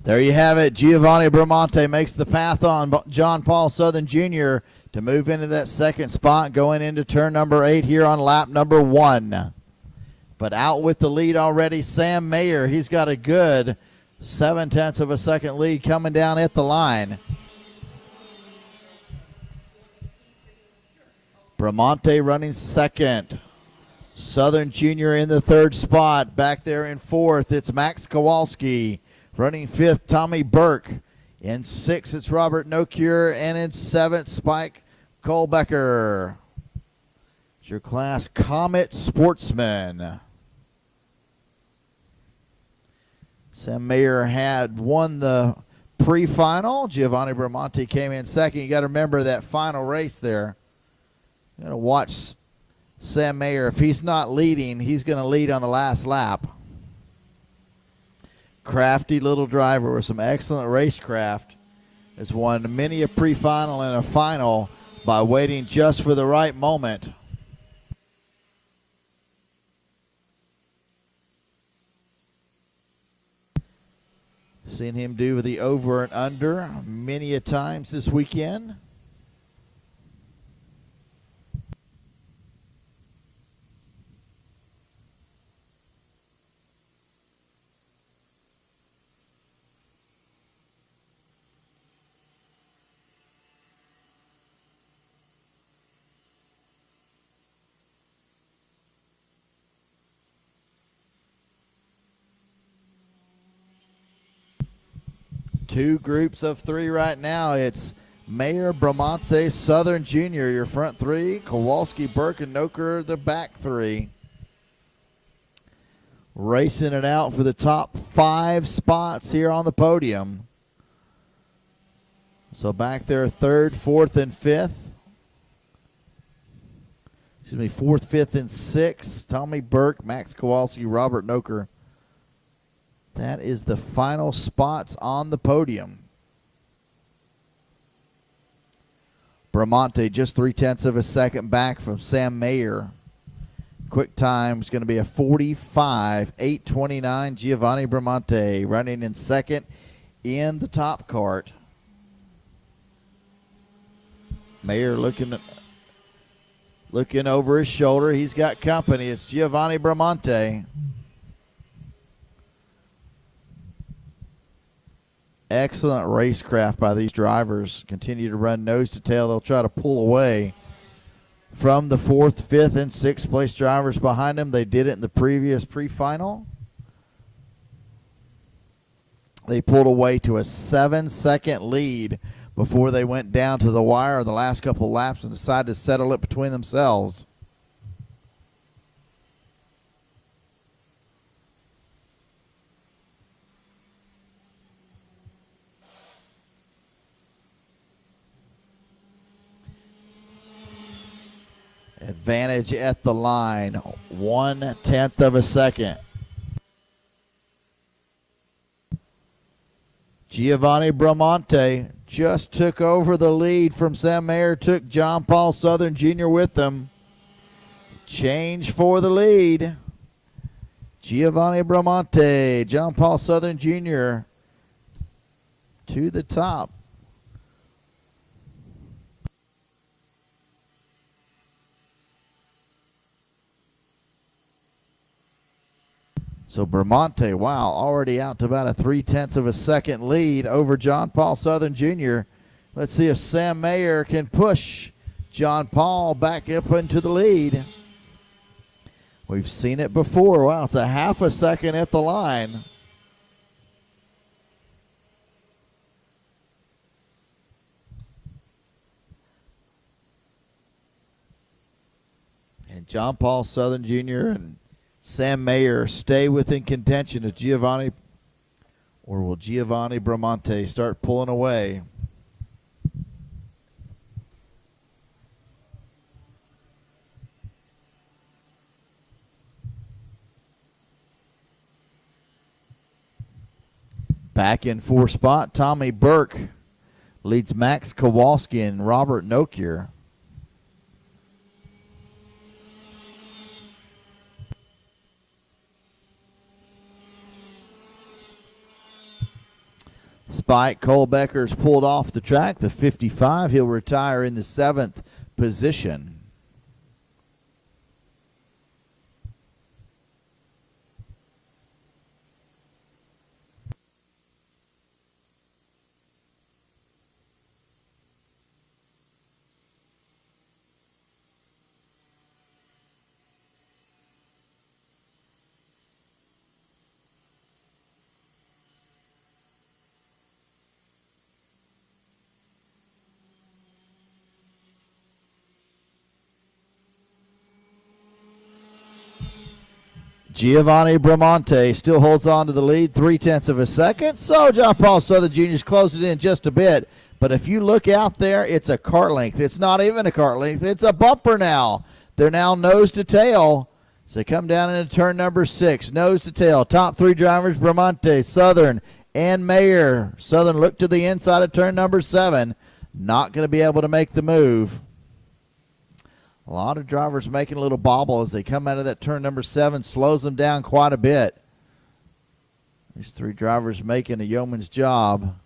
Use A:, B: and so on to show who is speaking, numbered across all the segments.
A: There you have it. Giovanni Bramante makes the path on John Paul Southern Jr. to move into that second spot going into turn number 8 here on lap number 1. But out with the lead already, Sam Mayer. He's got a good 0.7 of a second lead coming down at the line. Bramante running second. Southern Jr. in the third spot. Back there in fourth, it's Max Kowalski. Running fifth, Tommy Burke. In sixth, it's Robert Nocure. And in seventh, Spike Kohlbecker. It's your class Komet Sportsman. Sam Mayer had won the pre-final. Giovanni Bramante came in second. You got to remember that final race there. You're going to watch Sam Mayer. If he's not leading, he's going to lead on the last lap. Crafty little driver with some excellent racecraft has won many a pre-final and a final by waiting just for the right moment. Seen him do the over and under many a times this weekend. Two groups of three right now. It's Mayer, Bramante, Southern Jr., your front three. Kowalski, Burke, and Noker, the back three. Racing it out for the top 5 spots here on the podium. So back there, third, fourth, and fifth. Excuse me, fourth, fifth, and sixth. Tommy Burke, Max Kowalski, Robert Noker. That is the final spots on the podium. Bramante just 0.3 of a second back from Sam Mayer. Quick time is going to be a 45.829. Giovanni Bramante running in second in the top cart. Mayer looking over his shoulder. He's got company. It's Giovanni Bramante. Excellent racecraft by these drivers. Continue to run nose to tail. They'll try to pull away from the 4th, 5th, and 6th place drivers behind them. They did it in the previous pre-final. They pulled away to a 7-second lead before they went down to the wire the last couple laps and decided to settle it between themselves. Advantage at the line, 0.1 of a second. Giovanni Bramante just took over the lead from Sam Mayer, took John Paul Southern Jr. with them. Change for the lead. Giovanni Bramante, John Paul Southern Jr. to the top. So Bramante, wow, already out to about a 0.3 of a second lead over John Paul Southern Jr. Let's see if Sam Mayer can push John Paul back up into the lead. We've seen it before. Wow, it's a 0.5 second at the line. And John Paul Southern Jr. and Sam Mayer stay within contention of Giovanni, or will Giovanni Bramante start pulling away? Back in 4th spot, Tommy Burke leads Max Kowalski and Robert Nokier. Spike Colbecker's pulled off the track, the 55. He'll retire in the 7th position. Giovanni Bramante still holds on to the lead, 0.3 of a second. So John Paul Southern Jr.'s closed it in just a bit. But if you look out there, it's a cart length. It's not even a cart length. It's a bumper now. They're now nose to tail. So they come down into turn number 6, nose to tail. Top 3 drivers, Bramante, Southern, and Mayer. Southern look to the inside of turn number 7. Not going to be able to make the move. A lot of drivers making a little bobble as they come out of that turn number 7, slows them down quite a bit. These 3 drivers making a yeoman's job,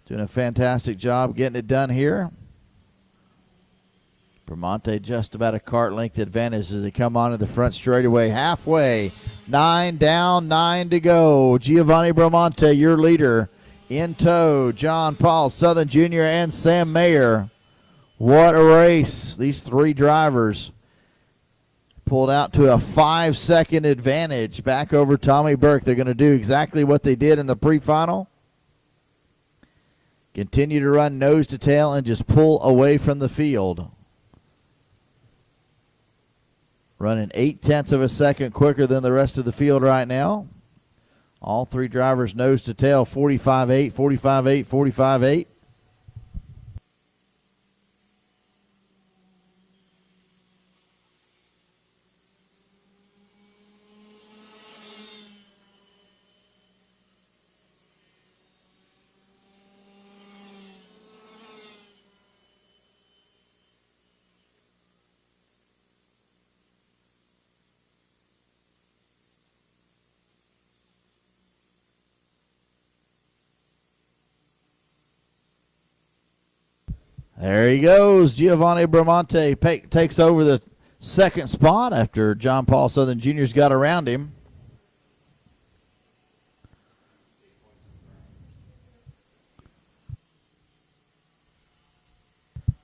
A: doing a fantastic job getting it done here. Bramante just about a cart length advantage as they come onto the front straightaway halfway. 9 down, 9 to go. Giovanni Bramante, your leader, in tow. John Paul Southern Jr. and Sam Mayer. What a race. These 3 drivers pulled out to a 5-second advantage back over Tommy Burke. They're going to do exactly what they did in the pre-final. Continue to run nose to tail and just pull away from the field. Running 0.8 of a second quicker than the rest of the field right now. All 3 drivers nose to tail, 45.8, 45.8, 45.8. There he goes. Giovanni Bramante takes over the 2nd spot after John Paul Southern Jr.'s got around him.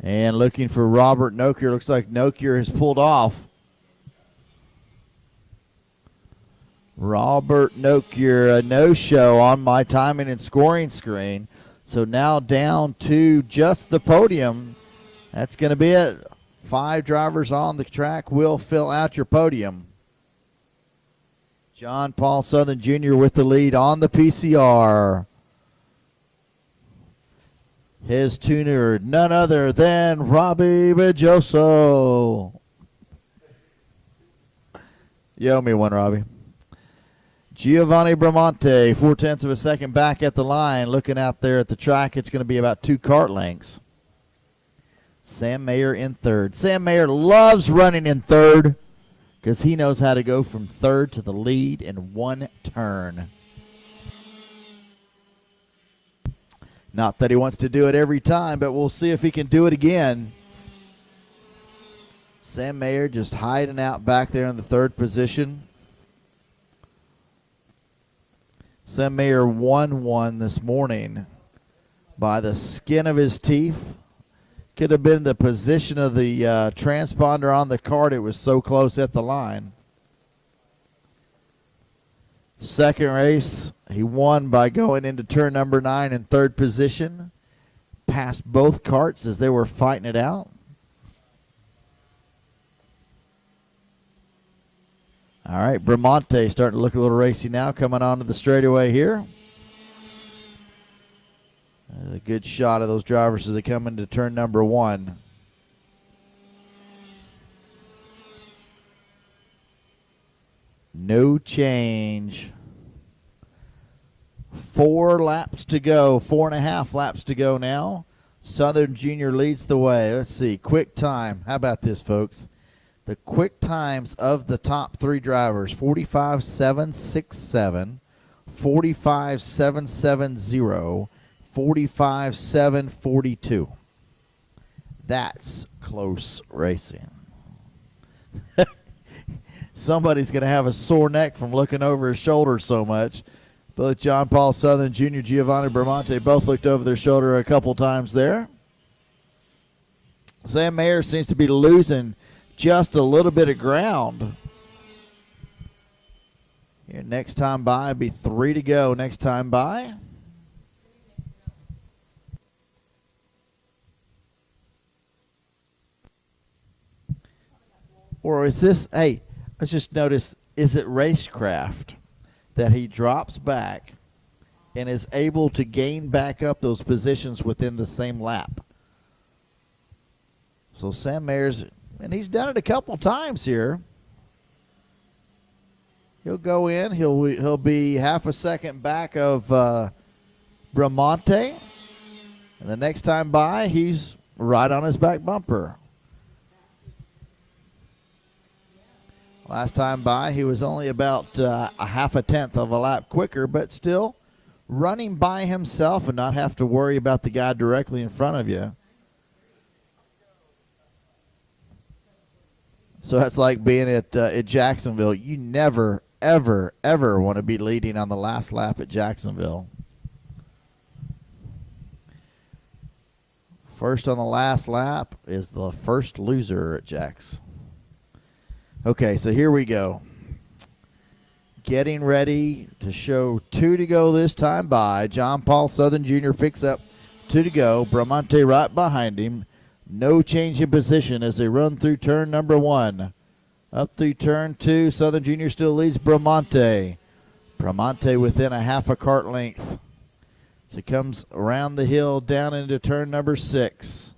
A: And looking for Robert Nokier. Looks like Nokier has pulled off. Robert Nokier, a no-show on my timing and scoring screen. So now down to just the podium. That's going to be it. 5 drivers on the track will fill out your podium. John Paul Southern Jr. with the lead on the PCR. His tuner, none other than Robbie Bejoso. You owe me one, Robbie. Giovanni Bramante, 0.4 of a second back at the line. Looking out there at the track, it's going to be about 2 cart lengths. Sam Mayer in 3rd. Sam Mayer loves running in 3rd because he knows how to go from 3rd to the lead in 1 turn. Not that he wants to do it every time, but we'll see if he can do it again. Sam Mayer just hiding out back there in the 3rd position. Sam Mayer won one this morning by the skin of his teeth. Could have been the position of the transponder on the cart. It was so close at the line. 2nd race, he won by going into turn number 9 in 3rd position. Passed both carts as they were fighting it out. All right, Bramante starting to look a little racy now, coming onto the straightaway here. A good shot of those drivers as they come into turn number 1. No change. 4 laps to go, 4.5 laps to go now. Southern Junior leads the way. Let's see, quick time. How about this, folks? The quick times of the top 3 drivers, 45.767, 45.770, 45-7-42. That's close racing. Somebody's going to have a sore neck from looking over his shoulder so much. Both John Paul Southern Jr., Giovanni Bramante both looked over their shoulder a couple times there. Sam Mayer seems to be losing just a little bit of ground. Here, next time by, be 3 to go next time by. Or is this, hey, let's just notice, is it racecraft that he drops back and is able to gain back up those positions within the same lap? So Sam Mayer's, and he's done it a couple times here. He'll go in, he'll be half a second back of Bramante. And the next time by, he's right on his back bumper. Last time by, he was only about a half a tenth of a lap quicker, but still running by himself and not have to worry about the guy directly in front of you. So that's like being at Jacksonville. You never, ever, ever want to be leading on the last lap at Jacksonville. First on the last lap is the first loser at Jax. Okay, so here we go. Getting ready to show 2 to go this time by. John Paul Southern Jr. picks up 2 to go. Bramante right behind him. No change in position as they run through turn number 1. Up through turn 2, Southern Jr. still leads Bramante. Bramante within a half a cart length. So he comes around the hill down into turn number 6.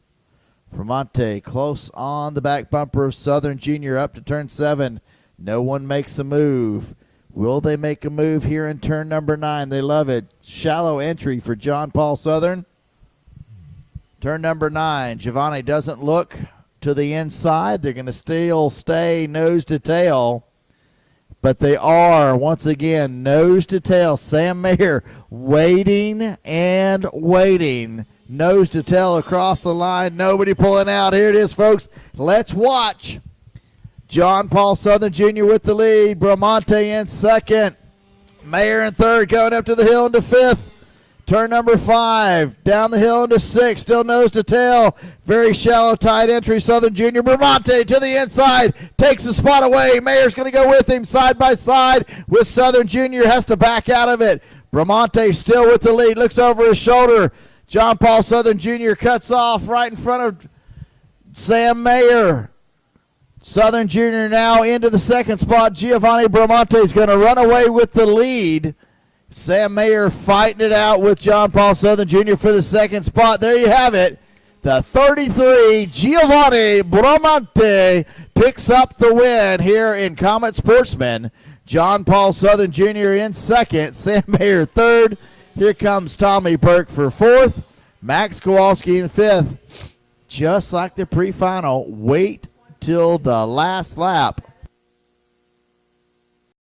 A: Bramante close on the back bumper of Southern Jr. up to turn 7. No one makes a move. Will they make a move here in turn number 9? They love it. Shallow entry for John Paul Southern. Turn number 9. Giovanni doesn't look to the inside. They're going to still stay nose to tail. But they are, once again, nose to tail. Sam Mayer waiting and waiting. Nose to tail across the line. Nobody pulling out. Here it is, folks. Let's watch. John Paul Southern Jr. with the lead. Bramante in second. Mayer in third, going up to the hill into 5th. Turn number 5. Down the hill into 6. Still nose to tail. Very shallow tight entry. Southern Jr. Bramante to the inside. Takes the spot away. Mayer's going to go with him side by side with Southern Jr. Has to back out of it. Bramante still with the lead. Looks over his shoulder. John Paul Southern Jr. cuts off right in front of Sam Mayer. Southern Jr. now into the second spot. Giovanni Bramante is going to run away with the lead. Sam Mayer fighting it out with John Paul Southern Jr. for the second spot. There you have it. The 33, Giovanni Bramante, picks up the win here in Komet Sportsman. John Paul Southern Jr. in second. Sam Mayer third. Here comes Tommy Burke for 4th. Max Kowalski in 5th. Just like the pre-final, wait till the last lap